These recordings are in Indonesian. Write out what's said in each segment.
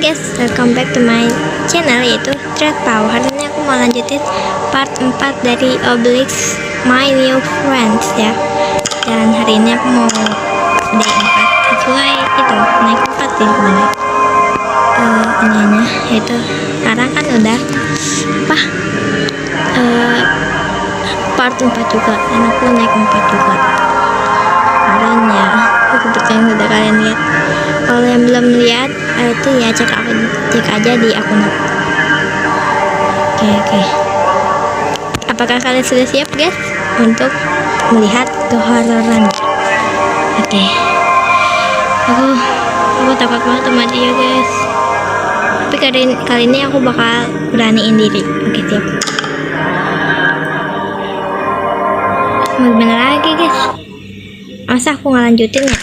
guys, welcome back to my channel yaitu Thread Power. Hari ini aku mau lanjutin part 4 dari Obelix My New Friends ya. Dan hari ini aku mau D4 sesuai itu naik 4 ya kemana ininya yaitu sekarang kan udah part 4 juga dan aku naik 4 juga kemarin ya. Seperti yang sudah kalian lihat. Kalau yang belum lihat itu ya cek aja di akun aku. Oke. Apakah kalian sudah siap guys untuk melihat kehororan? Oke. Aku takut banget sama dia guys. Tapi kali ini aku bakal beraniin diri. Oke, siap. Mau gimana lagi guys? Masa aku nggak lanjutin ya?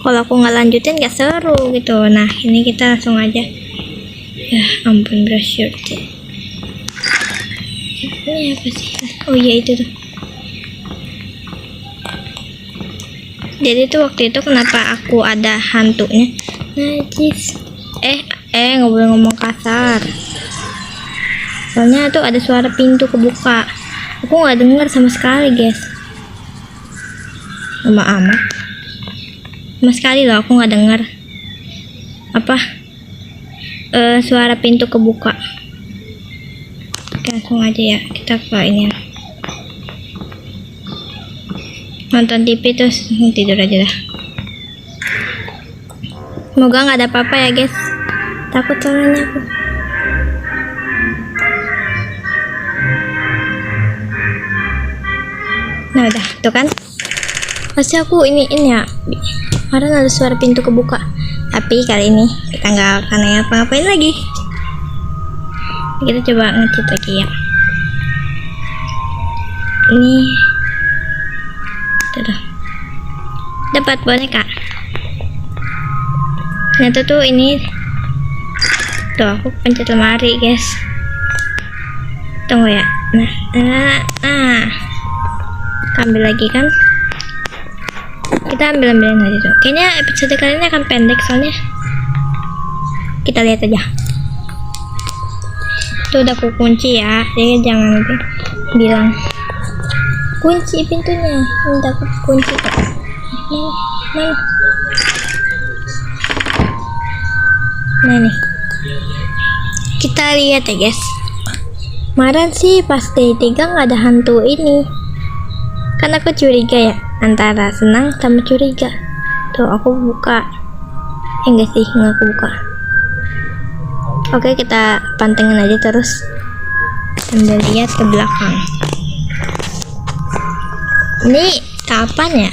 Kalau aku nggak lanjutin gak seru gitu. Nah ini kita langsung aja. Ya ampun brosur. Ini apa sih? Oh iya itu tuh. Jadi tuh waktu itu kenapa aku ada hantunya? Najis. Nggak boleh ngomong kasar. Soalnya tuh ada suara pintu kebuka. Aku nggak dengar sama sekali guys. Amat sama sekali loh aku nggak dengar suara pintu kebuka. Oke, langsung aja ya kita ke ini nonton TV terus tidur aja dah. Semoga nggak ada apa-apa ya guys, takut soalnya aku. Nah udah tuh kan pasti aku ini ya karena ada suara pintu kebuka. Tapi kali ini kita nggak akan ngapa-ngapain lagi. Kita coba nge-cheat lagi ya. Ini tuh dapat boneka. Nah tuh ini tuh aku pencet lemari guys. Tunggu ya. Nah ambil lagi kan, kita ambilin aja tuh. Kayaknya episode kali ini akan pendek soalnya. Kita lihat aja. Tuh udah aku kunci ya, jadi jangan bilang kunci pintunya. Udah aku kunci kok. Mana? Nah nih, kita lihat ya guys. Kemarin sih pas day 3 nggak ada hantu ini. Kan aku curiga ya, antara senang sama curiga. Tuh aku buka. Enggak sih, nggak aku buka. Oke, kita pantengin aja terus sambil lihat ke belakang. Ini kapan ya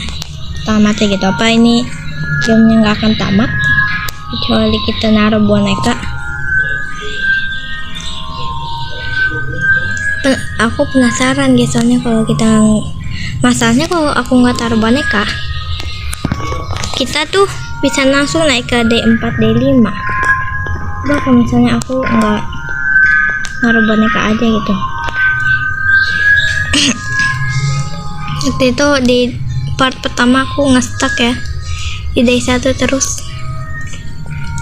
tamatnya gitu? Apa ini gamenya nggak akan tamat kecuali kita naruh boneka? Aku penasaran guys, soalnya kalau kita masalahnya kalau aku nggak taruh boneka, kita tuh bisa langsung naik ke D4, D5. Coba kalau misalnya aku nggak naruh boneka aja gitu. Waktu itu di part pertama aku nge-stuck ya di D1 terus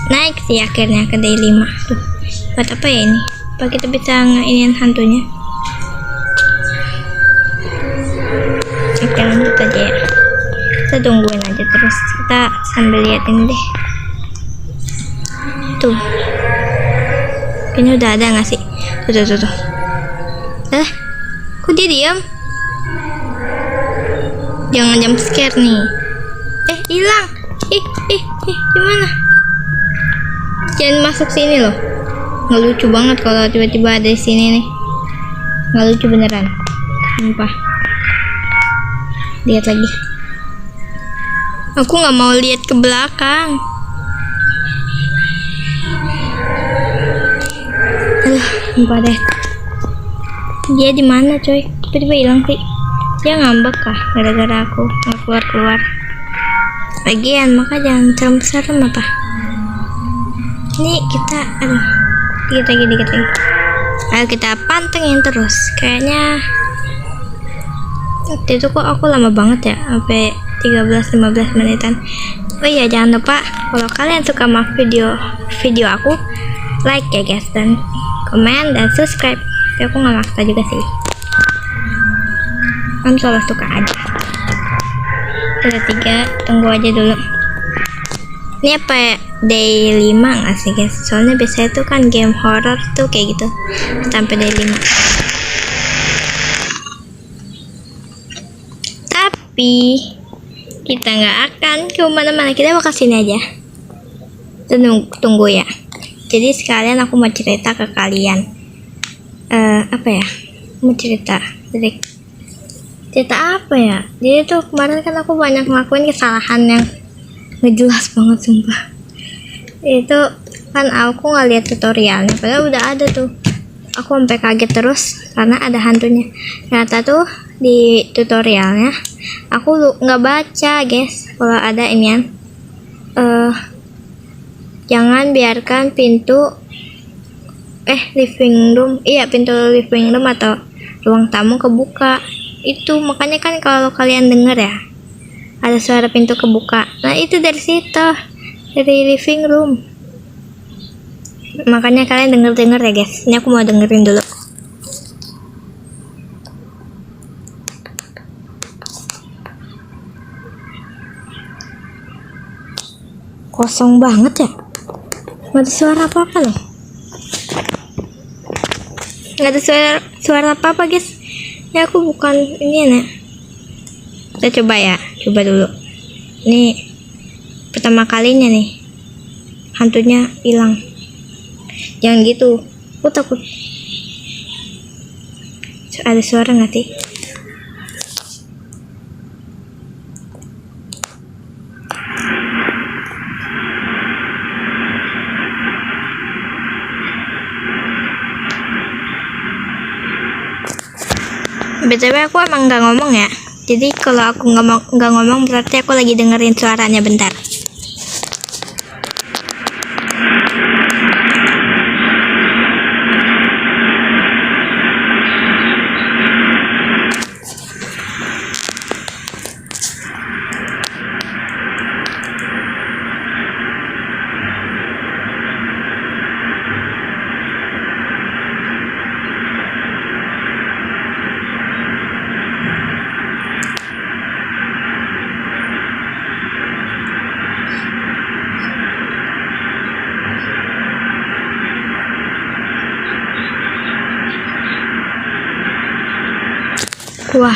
naik sih akhirnya ke D5. Tuh buat apa ya ini? Apa kita bisa ngainin hantunya? Oke, lanjut aja ya. Kita tungguin aja terus. Kita sambil liatin deh. Tuh. Kayaknya udah ada nggak sih? Tuh. Kok dia diam? Jangan jump scare nih. Hilang. Gimana? Jangan masuk sini loh. Nggak lucu banget kalau tiba-tiba ada di sini nih. Nggak lucu beneran. Sumpah. Lihat lagi. Aku nggak mau lihat ke belakang. Lupa deh. Dia di mana coy? Tiba-tiba hilang sih. Dia ngambek kah gara-gara aku nggak keluar. Lagian maka jangan serem-serem apa. Ini kita dikit lagi. Ayo kita pantengin terus. Kayaknya waktu itu kok aku lama banget ya, sampai 13-15 menitan. Oh iya, jangan lupa kalau kalian suka sama video aku, like ya guys, dan komen dan subscribe. Tapi aku nggak maksa juga sih, kan kalau suka aja. Udah 3, tunggu aja dulu. Ini apa ya? Day 5 nggak sih guys? Soalnya biasanya tuh kan game horror tuh kayak gitu sampai day 5. Tapi kita nggak akan ke mana-mana, kita bakal sini aja. Tunggu ya. Jadi sekalian aku mau cerita ke kalian. Apa ya? Mau cerita apa ya? Jadi tuh kemarin kan aku banyak ngelakuin kesalahan yang ngejelas banget sumpah. Itu kan aku nggak lihat tutorialnya, padahal udah ada tuh. Aku sampai kaget terus karena ada hantunya. Ternyata tuh di tutorialnya aku nggak baca guys, kalau ada inian jangan biarkan pintu living room, pintu living room atau ruang tamu kebuka. Itu makanya kan kalau kalian denger ya ada suara pintu kebuka, nah itu dari situ, dari living room. Makanya kalian denger ya guys. Ini aku mau dengerin dulu. Kosong banget ya, nggak ada suara apa-apa loh. Nggak ada suara apa-apa guys. Ini aku bukan ini ya. Kita coba dulu. Ini pertama kalinya nih hantunya hilang. Jangan gitu, aku takut. Ada suara nggak sih? BTW aku emang nggak ngomong ya. Jadi kalau aku nggak ngomong berarti aku lagi dengerin suaranya. Bentar. Wah,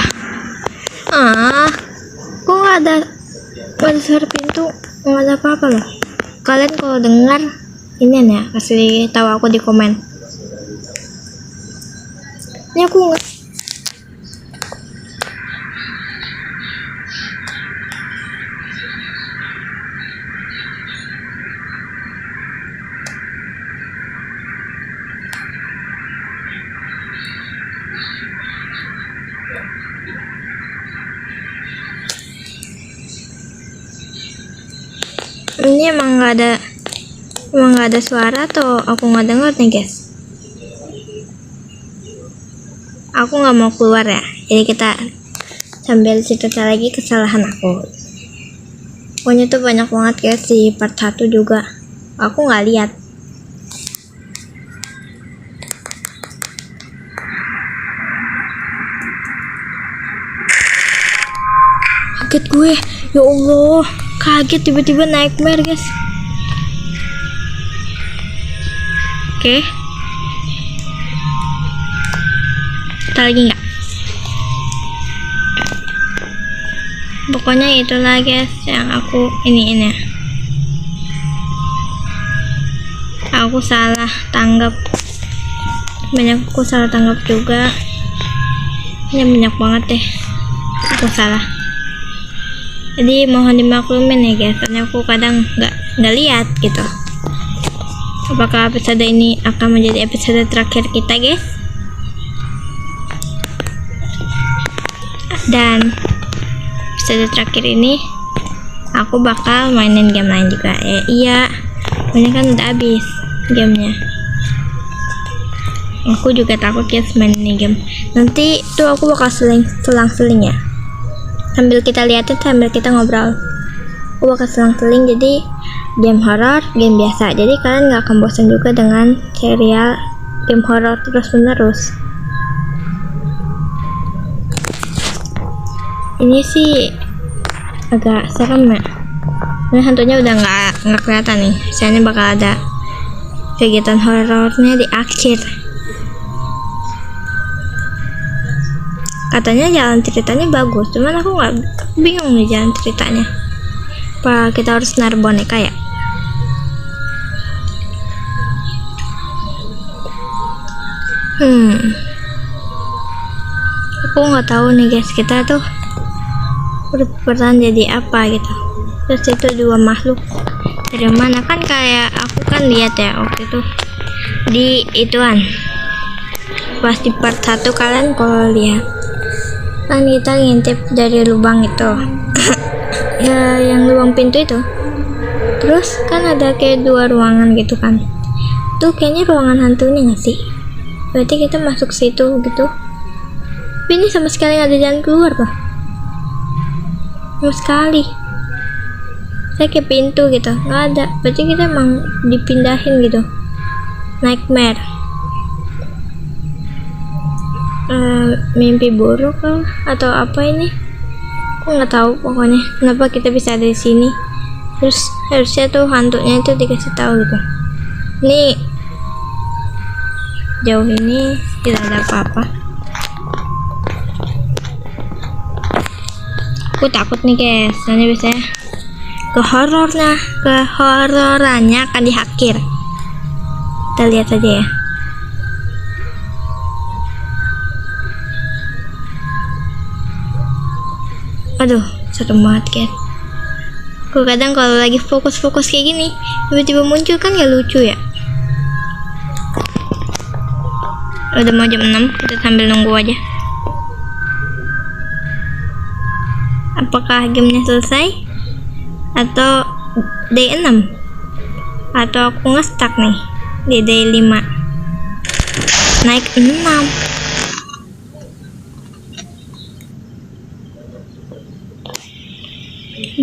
kok nggak ada suara pintu, nggak ada apa-apa loh. Kalian kalau dengar ini ya, kasih tahu aku di komen. Ini aku nggak. Ini emang nggak ada suara atau aku nggak dengar nih guys. Aku nggak mau keluar ya, jadi kita sambil cerita lagi kesalahan aku. Pokoknya tuh banyak banget guys di part 1 juga. Aku nggak lihat. Kaget gue, ya Allah. Kaget tiba-tiba nightmare guys. Oke. Kita lagi nggak? Pokoknya itulah guys yang aku ini. Aku salah tanggap. Aku salah tanggap juga. Ini banyak banget deh. Aku salah. Jadi mohon dimaklumin ya guys, karena aku kadang nggak lihat gitu. Apakah episode ini akan menjadi episode terakhir kita guys? Dan episode terakhir ini aku bakal mainin game lain juga. Iya, ini kan udah habis gamenya. Aku juga takut guys main ini game. Nanti tuh aku bakal selang-seling ya. Sambil kita liatin, sambil kita ngobrol. aku bakal selang-seling jadi game horor, game biasa. Jadi kalian nggak akan bosan juga dengan serial game horor terus-menerus. Ini sih agak serem ya. Ini hantunya udah nggak kelihatan nih. Misalnya bakal ada kegiatan horornya di akhir. Katanya jalan ceritanya bagus, cuman aku nggak bingung nih jalan ceritanya. Apa kita harus naruh boneka ya? Aku nggak tahu nih guys, kita tuh berperan jadi apa gitu. Terus itu dua makhluk dari mana, kan kayak aku kan lihat ya waktu itu di ituan pas di part 1 kalian kalau lihat kan kita ngintip dari lubang itu ya, yang lubang pintu itu. Terus kan ada kayak dua ruangan gitu kan, tuh kayaknya ruangan hantunya nggak sih? Berarti kita masuk situ gitu. Tapi ini sama sekali nggak ada jalan keluar pak, sama sekali. Saya ke pintu gitu, nggak ada. Berarti kita emang dipindahin gitu. Nightmare, mimpi buruk kah? Atau apa ini? Aku nggak tahu pokoknya. Kenapa kita bisa ada di sini? Terus harusnya tuh hantunya itu dikasih tahu gitu. Nih jauh ini tidak ada apa-apa. Aku takut nih guys, nanti biasanya kehororannya akan di akhir. Kita lihat aja ya. Aduh, serem banget guys. Aku kadang kalau lagi fokus-fokus kayak gini, tiba-tiba muncul kan gak lucu ya. Udah mau jam 6, kita sambil nunggu aja. Apakah gamenya selesai? Atau day 6? Atau aku nge-stuck nih di day 5 naik 6?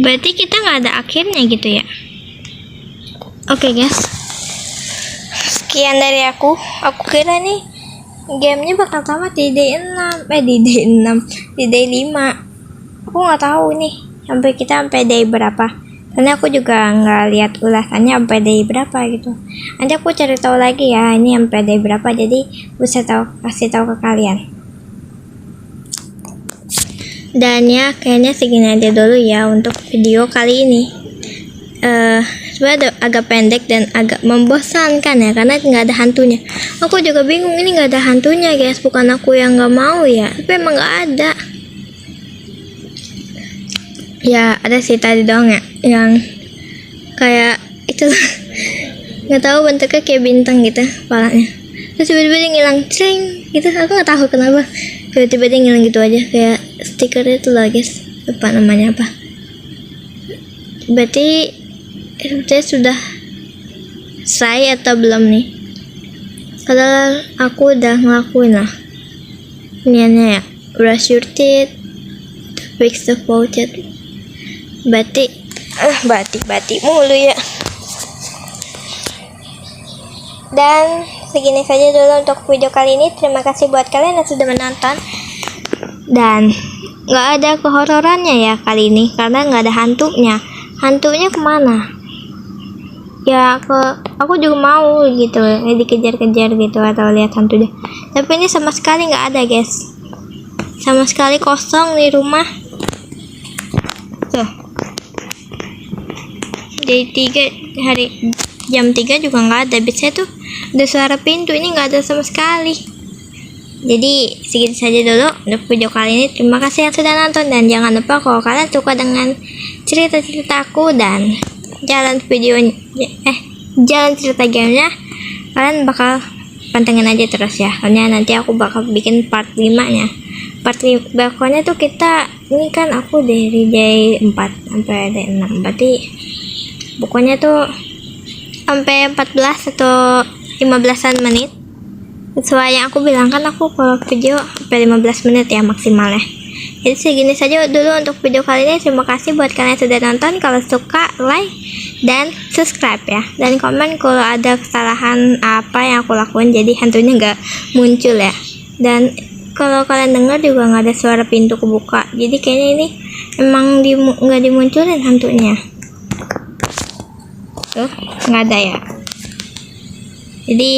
Berarti kita nggak ada akhirnya gitu ya. Oke guys, sekian dari aku kira nih gamenya bakal tamat di day 6, di day 5. Aku nggak tahu nih sampai day berapa, karena aku juga nggak lihat ulasannya sampai day berapa gitu. Nanti aku cari tahu lagi ya ini sampai day berapa, jadi bisa kasih tahu ke kalian. Dan ya kayaknya segini aja dulu ya untuk video kali ini. Sebenarnya agak pendek dan agak membosankan ya, karena nggak ada hantunya. Aku juga bingung, ini nggak ada hantunya guys, bukan aku yang nggak mau ya, tapi emang nggak ada. Ya ada sih tadi doang ya, yang kayak itu nggak tahu bentuknya kayak bintang gitu kepalanya. Terus tiba-tiba dia ngilang, ceng gitu. Aku nggak tahu kenapa tiba-tiba dia ngilang gitu aja, kayak stiker itu lah guys, lupa namanya apa. Berarti saya sudah selesai atau belum nih? Padahal aku udah ngelakuin lah iniannya ya, brush your teeth, fix the faucet. Bati mulu ya. Dan segini saja dulu untuk video kali ini. Terima kasih buat kalian yang sudah menonton. Dan nggak ada kehororannya ya kali ini, karena nggak ada hantunya. Hantunya kemana? Ya aku juga mau gitu, dikejar-kejar gitu atau lihat hantu deh. Tapi ini sama sekali nggak ada guys, sama sekali kosong di rumah. Tuh, jam 3 juga nggak ada. Biasanya tuh ada suara pintu, ini nggak ada sama sekali. Jadi segitu saja dulu untuk video kali ini. Terima kasih yang sudah nonton, dan jangan lupa kalau kalian suka dengan cerita-ceritaku dan jalan cerita gamenya, kalian bakal pantengin aja terus ya, karena nanti aku bakal bikin part 5 nya. Part 5 pokoknya tuh kita ini kan aku dari day 4 sampai day 6, berarti pokoknya tuh sampai 14 atau 15an menit sesuai yang aku bilang kan. Aku kalau video sampai 15 menit ya maksimalnya. Jadi segini saja dulu untuk video kali ini. Terima kasih buat kalian yang sudah nonton. Kalau suka, like dan subscribe ya. Dan komen kalau ada kesalahan apa yang aku lakuin jadi hantunya nggak muncul ya. Dan kalau kalian dengar juga nggak ada suara pintu kebuka. Jadi kayaknya ini emang nggak dimunculin hantunya. Tuh, nggak ada ya. Jadi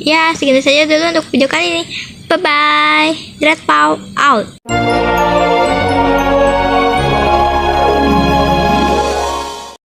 ya segini saja dulu untuk video kali ini. Bye bye. Dreadpaw out.